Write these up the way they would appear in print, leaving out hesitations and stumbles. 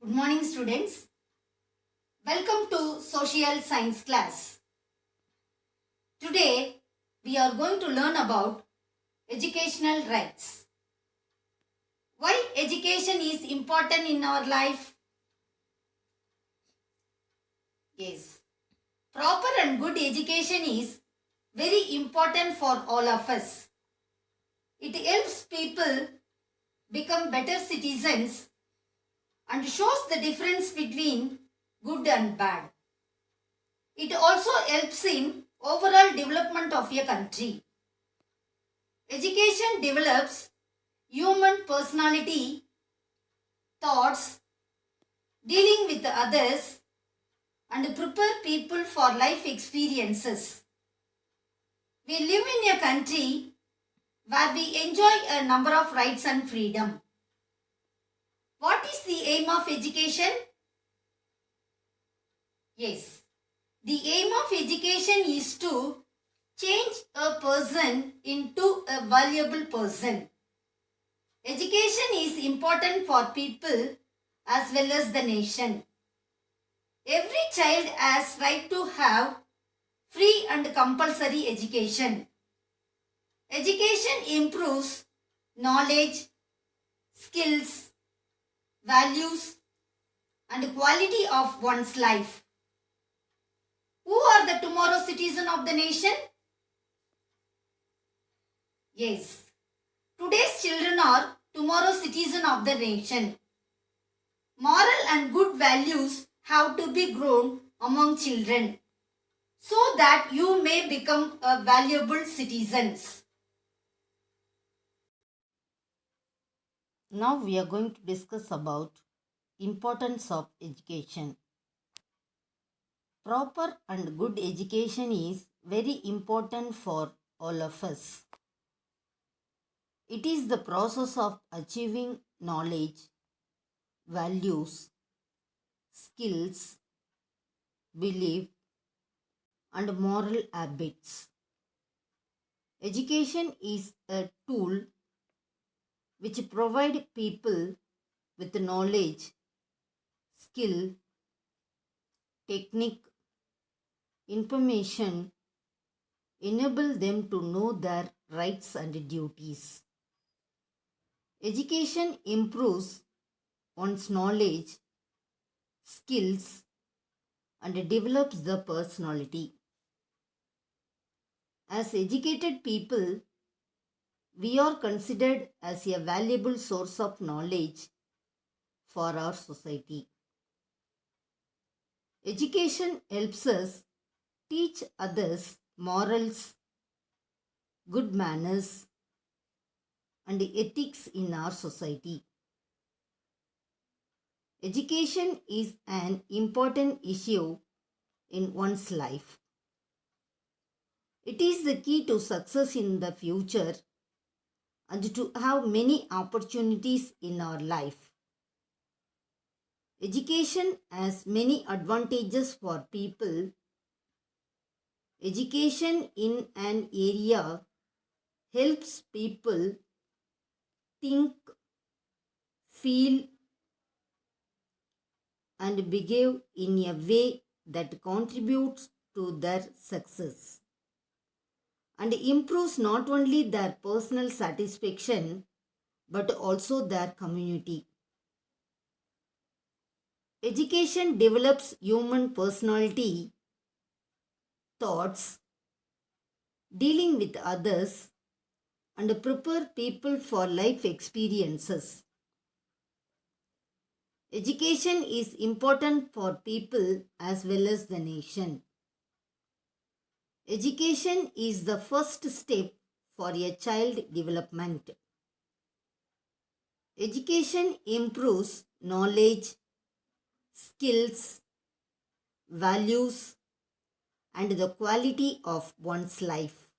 Good morning, students. Welcome to Social Science class. Today, we are going to learn about educational rights. Why education is important in our life? Yes, proper and good education is very important for all of us. It helps people become better citizens and shows the difference between good and bad. It also helps in overall development of a country. Education develops human personality, thoughts, dealing with others, and prepare people for life experiences. We live in a country where we enjoy a number of rights and freedom. What is the aim of education? Yes, the aim of education is to change a person into a valuable person. Education is important for people as well as the nation. Every child has right to have free and compulsory education. Education improves knowledge, skills, values, and quality of one's life. Who are the tomorrow citizen of the nation? Yes, today's children are tomorrow citizen of the nation. Moral and good values have to be grown among children so that you may become a valuable citizens. Now we are going to discuss about importance of education. Proper and good education is very important for all of us. It is the process of achieving knowledge, values, skills, belief, and moral habits. Education is a tool which provide people with knowledge, skill, technique, information, enable them to know their rights and duties. Education improves one's knowledge, skills, and develops the personality. As educated people, we are considered as a valuable source of knowledge for our society. Education helps us teach others morals, good manners, and ethics in our society. Education is an important issue in one's life. It is the key to success in the future and to have many opportunities in our life. Education has many advantages for people. Education in an area helps people think, feel, and behave in a way that contributes to their success and improves not only their personal satisfaction but also their community. Education develops human personality, thoughts, dealing with others, and prepare people for life experiences. Education is important for people as well as the nation. Education is the first step for a child development. Education improves knowledge, skills, values, and the quality of one's life.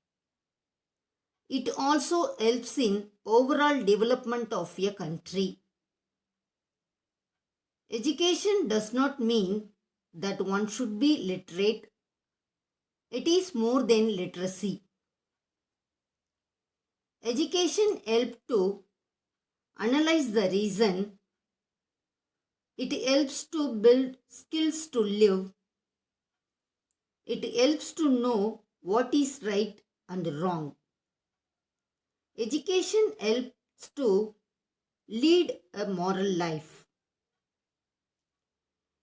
It also helps in overall development of a country. Education does not mean that one should be literate. It is more than literacy. Education helps to analyze the reason It helps to build skills to live. It helps to know what is right and wrong. Education helps to lead a moral life.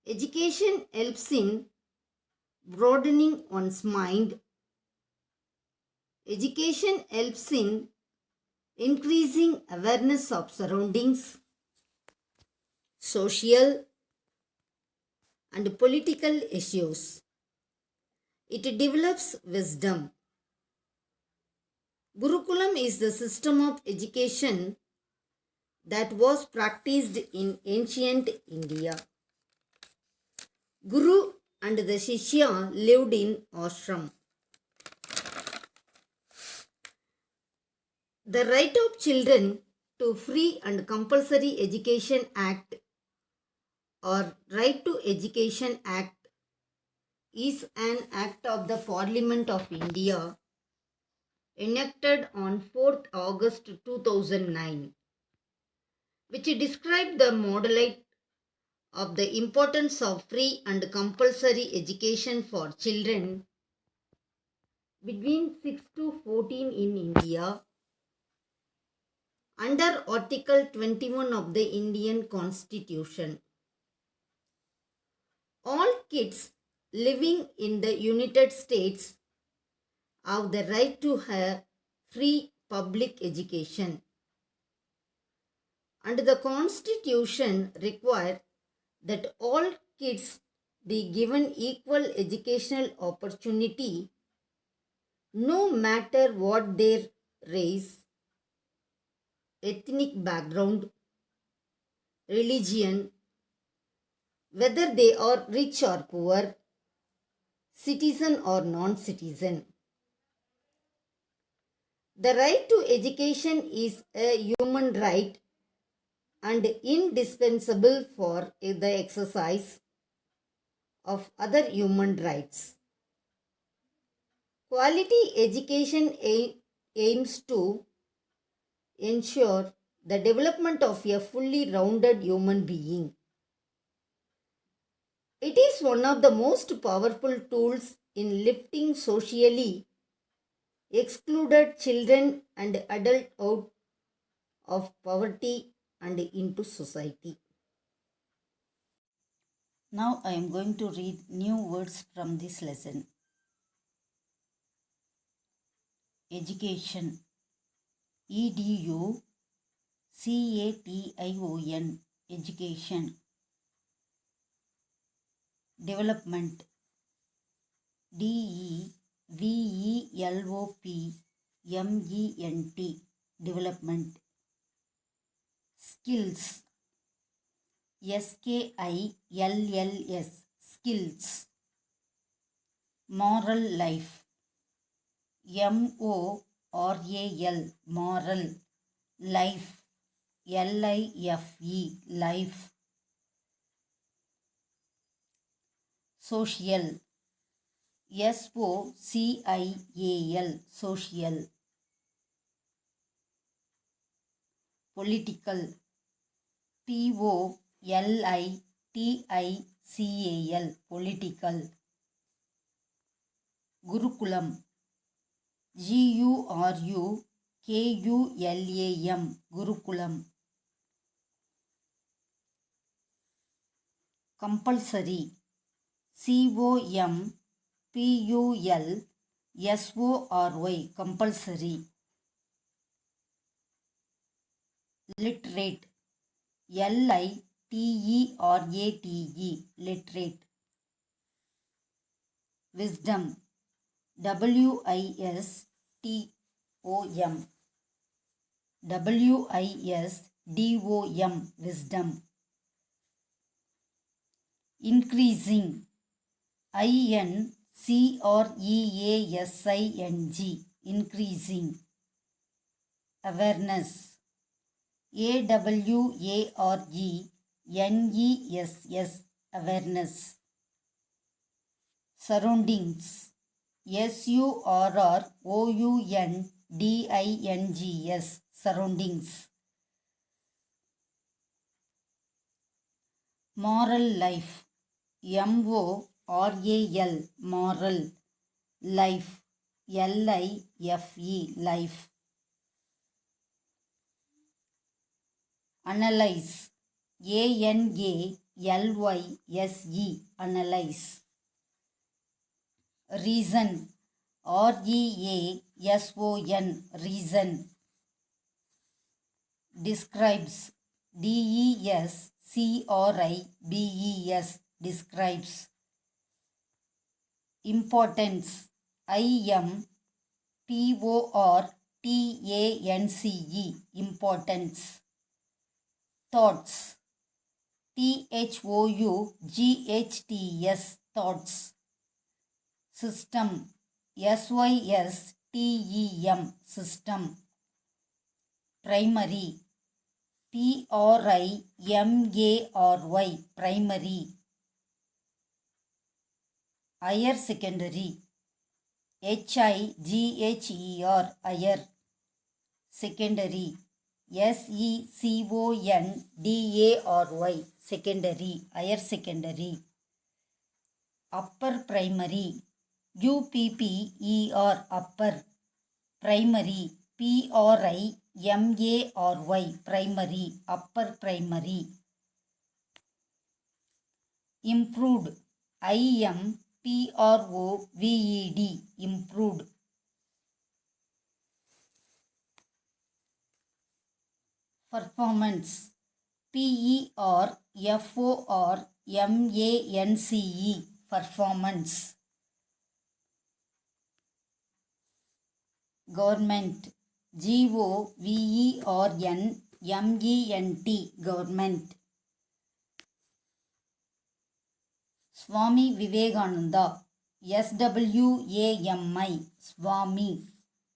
Education helps in broadening one's mind. Education helps in increasing awareness of surroundings, social and political issues. It develops wisdom. Gurukulam is the system of education that was practiced in ancient India. Guru and the Shishya lived in ashram. The Right of Children to Free and Compulsory Education Act or Right to Education Act is an act of the Parliament of India enacted on 4th August 2009, which described the modality of the importance of free and compulsory education for children between 6 to 14 in India under Article 21 of the Indian Constitution. All kids living in the United States have the right to have free public education. And the Constitution requires that all kids be given equal educational opportunity no matter what their race, ethnic background, religion, whether they are rich or poor, citizen or non-citizen. The right to education is a human right and indispensable for the exercise of other human rights. Quality education aims to ensure the development of a fully rounded human being. It is one of the most powerful tools in lifting socially excluded children and adults out of poverty and into society. Now I am going to read new words from this lesson. Education. EDUCATION. Education. Development. DEVELOPMENT. Development. Skills. SKILLS. Skills. Moral life. MORAL. Moral. Life. LIFE. Life. Social. SOCIAL. Social. Political. POLITICAL. Political. Gurukulam. GURUKULAM. Gurukulam. Compulsory. COMPULSORY. Compulsory. Literate. LITERATE. Literate. Wisdom. WISDOM. WISDOM. Wisdom. Increasing. INCREASING. Increasing. Awareness. AWARENESS. Awareness. Surroundings. SURROUNDINGS. Surroundings. Moral life. MORAL. Moral. Life. LIFE. Life. Analyze. ANALYSE. Analyze. Reason. REASON. Reason. Describes. DESCRIBES. Describes. Importance. IMPORTANCE. Importance. Thoughts. THOUGHTS. Thoughts. System. SYSTEM. System. Primary. PRIMARY. Primary. Higher secondary. HIGHER. Higher. Secondary. SECONDARY. Secondary. Higher secondary. Upper primary. UPPER. Upper. Primary. PRIMARY. Primary. Upper primary. Improved. IMPROVED. Improved. Performance. PERFORMANCE. Performance. Government. GOVERNMENT. Government. Swami Vivekananda. SWAMI. Swami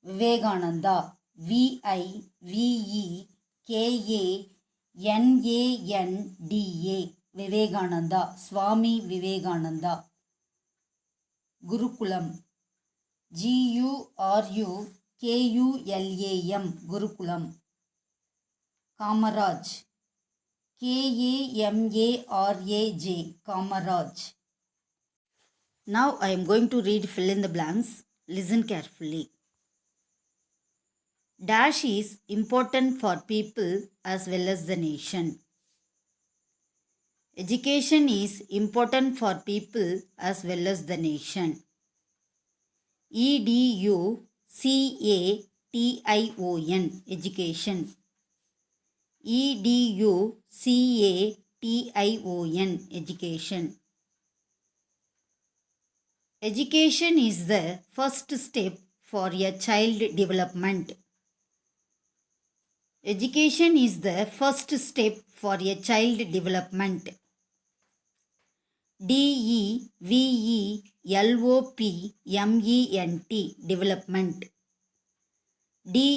Vivekananda. VIVEKANANDA. Vivekananda. Swami Vivekananda. Gurukulam. GURUKULAM. Gurukulam. Kamaraj. KAMARAJ. Kamaraj. Now I am going to read fill in the blanks. Listen carefully. Dash is important for people as well as the nation. Education is important for people as well as the nation. EDUCATION. Education. EDUCATION. Education. Education is the first step for a child development. Education is the first step for a child development. DEVELOPMENT. Development. DEVELOPMENT.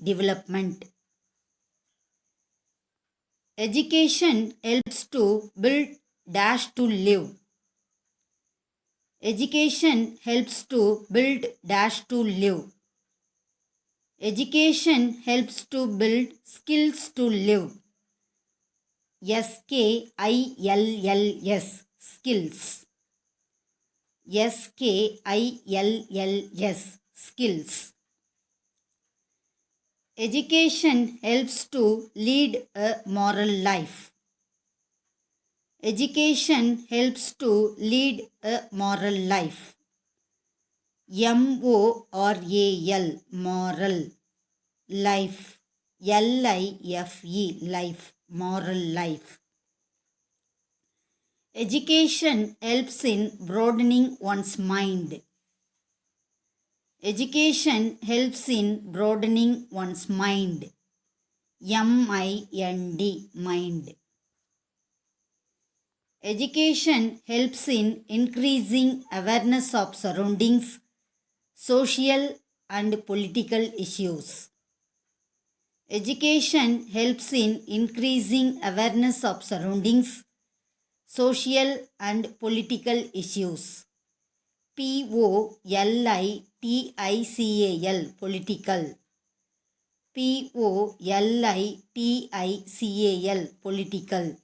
Development. Education helps to build dash to live. Education helps to build dash to live. Education helps to build skills to live. SKILLS. Skills. SKILLS. Skills. Education helps to lead a moral life. Education helps to lead a moral life. MORAL. Moral. Life. LIFE. Life. Moral life. Education helps in broadening one's mind. Education helps in broadening one's mind. MIND. Mind. Education helps in increasing awareness of surroundings, social and political issues. Education helps in increasing awareness of surroundings, social and political issues. POLITICAL. Political. Political. Political.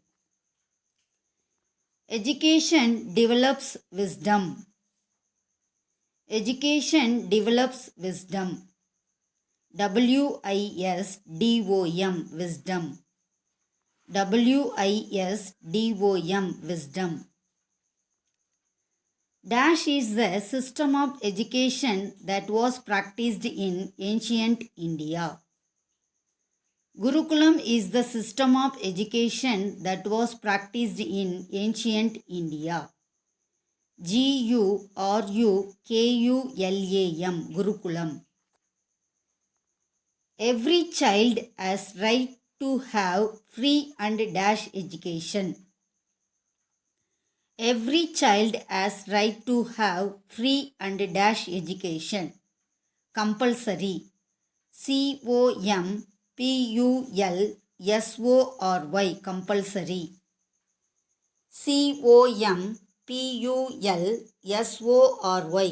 Education develops wisdom. Education develops wisdom. Wisdom. Wisdom. Wisdom. Dash is the system of education that was practiced in ancient India. Gurukulam is the system of education that was practiced in ancient India. Gurukulam. Gurukulam. Every child has right to have free and dash education. Every child has right to have free and dash education. Compulsory. Compulsory. Compulsory.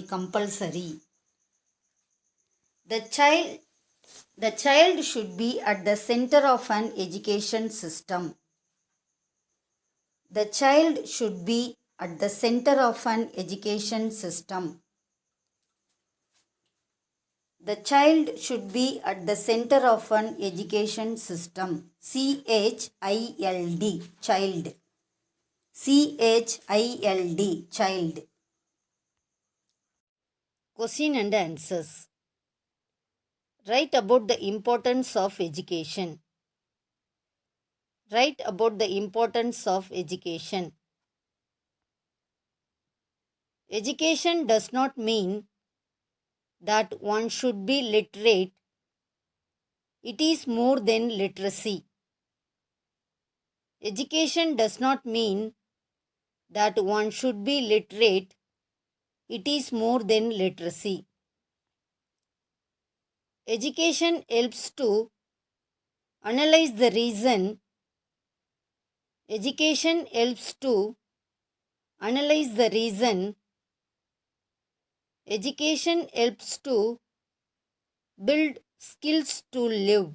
Compulsory. The child should be at the center of an education system. The child should be at the center of an education system. The child should be at the center of an education system. Child. Child. Child. Question and answers. Write about the importance of education. Write about the importance of education. Education does not mean that one should be literate. It is more than literacy. Education does not mean that one should be literate. It is more than literacy. Education helps to analyze the reason. Education helps to analyze the reason. Education helps to build skills to live.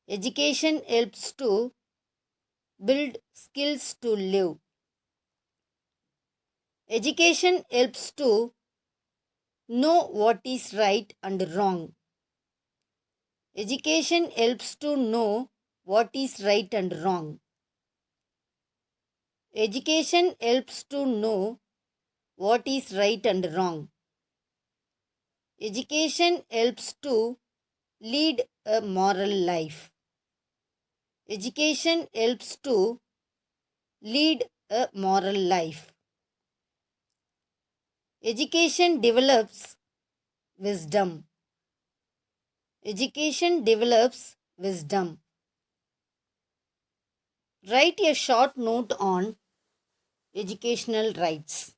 Education helps to build skills to live. Education helps to know what is right and wrong. Education helps to know what is right and wrong. Education helps to know what is right and wrong. Education helps to lead a moral life. Education helps to lead a moral life. Education develops wisdom. Education develops wisdom. Write a short note on educational rights.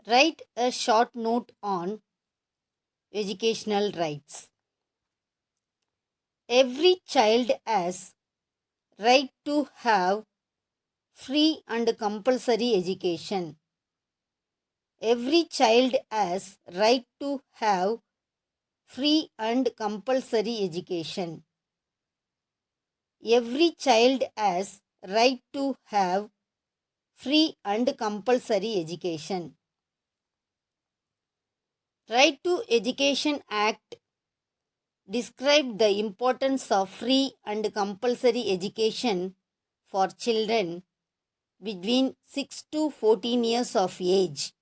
Write a short note on educational rights. Every child has right to have free and compulsory education. Every child has right to have free and compulsory education. Every child has right to have free and compulsory education. Right to Education Act described the importance of free and compulsory education for children between 6 to 14 years of age.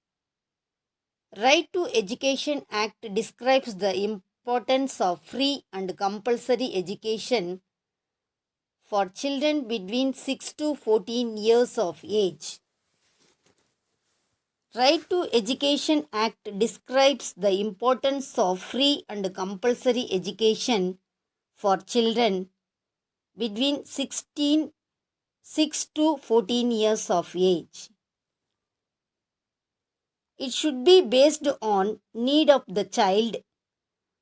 Right to Education Act describes the importance of free and compulsory education for children between 6 to 14 years of age. Right to Education Act describes the importance of free and compulsory education for children between 6 to 14 years of age. It should be based on need of the child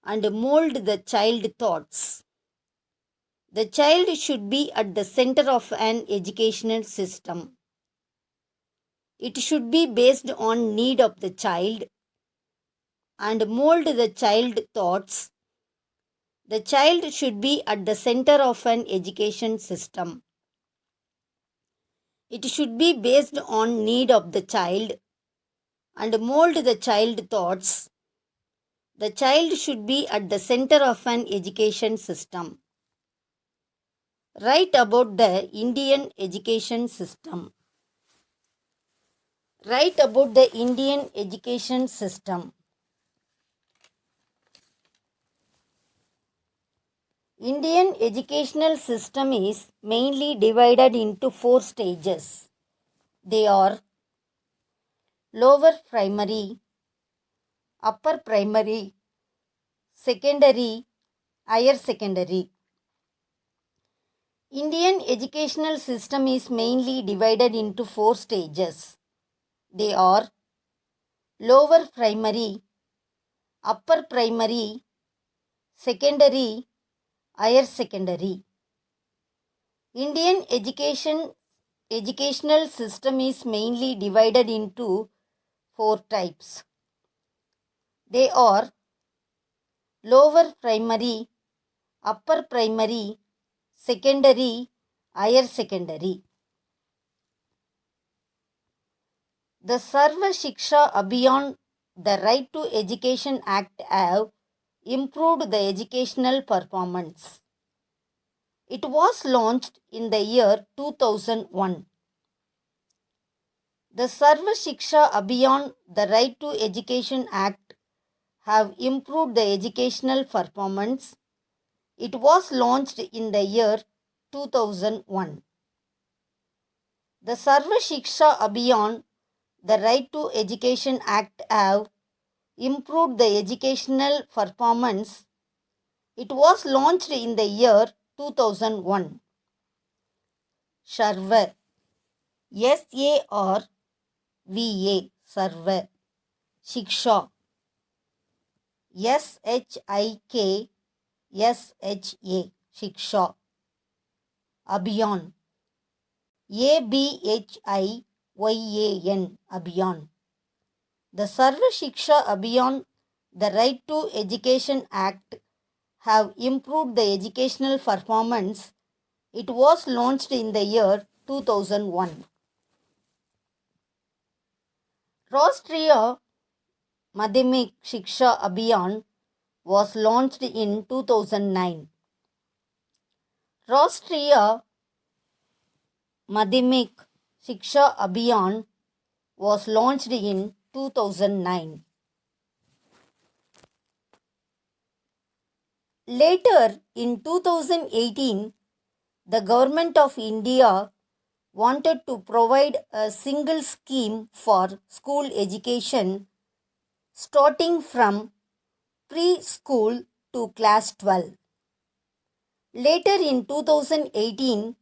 and mold the child thoughts. The child should be at the center of an educational system. It should be based on need of the child and mold the child thoughts. The child should be at the center of an education system. It should be based on need of the child and mold the child thoughts. The child should be at the center of an education system. Write about the Indian education system. Write about the Indian education system. Indian educational system is mainly divided into 4 stages. They are lower primary, upper primary, secondary, higher secondary. Indian educational system is mainly divided into 4 stages. They are lower primary, upper primary, secondary, higher secondary. Indian educational system is mainly divided into 4 types. They are lower primary, upper primary, secondary, higher secondary. The Sarva Shiksha Abhiyan, the Right to Education Act have improved the educational performance. It was launched in the year 2001. The Sarva Shiksha Abhiyan, the Right to Education Act have improved the educational performance. It was launched in the year 2001. The Sarva Shiksha Abhiyan, the Right to Education Act have improved the educational performance. It was launched in the year 2001. Sarva, S-A-R-V-A, Sarva. Shiksha, S-H-I-K-S-H-A, Shiksha. Abhiyan, A-B-H-I-Y-A-N, Abhiyan. The Sarva Shiksha Abhiyan, the Right to Education Act have improved the educational performance. It was launched in the year 2001. Rashtriya Madhyamik Shiksha Abhiyan was launched in 2009. Rashtriya Madhyamik Shiksha Abhiyan was launched in 2009. Later, in 2018, the Government of India wanted to provide a single scheme for school education starting from preschool to class 12. Later in 2018,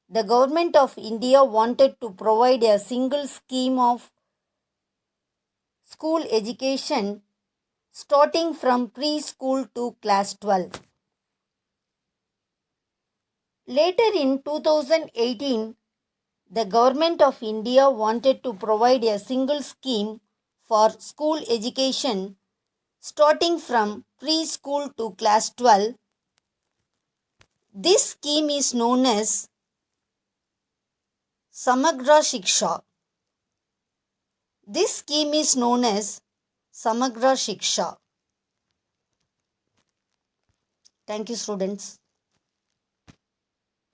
the Government of India wanted to provide a single scheme of school education starting from preschool to class 12. Later in 2018, the Government of India wanted to provide a single scheme for school education starting from preschool to class 12. This scheme is known as Samagra Shiksha. This scheme is known as Samagra Shiksha. Thank you, students.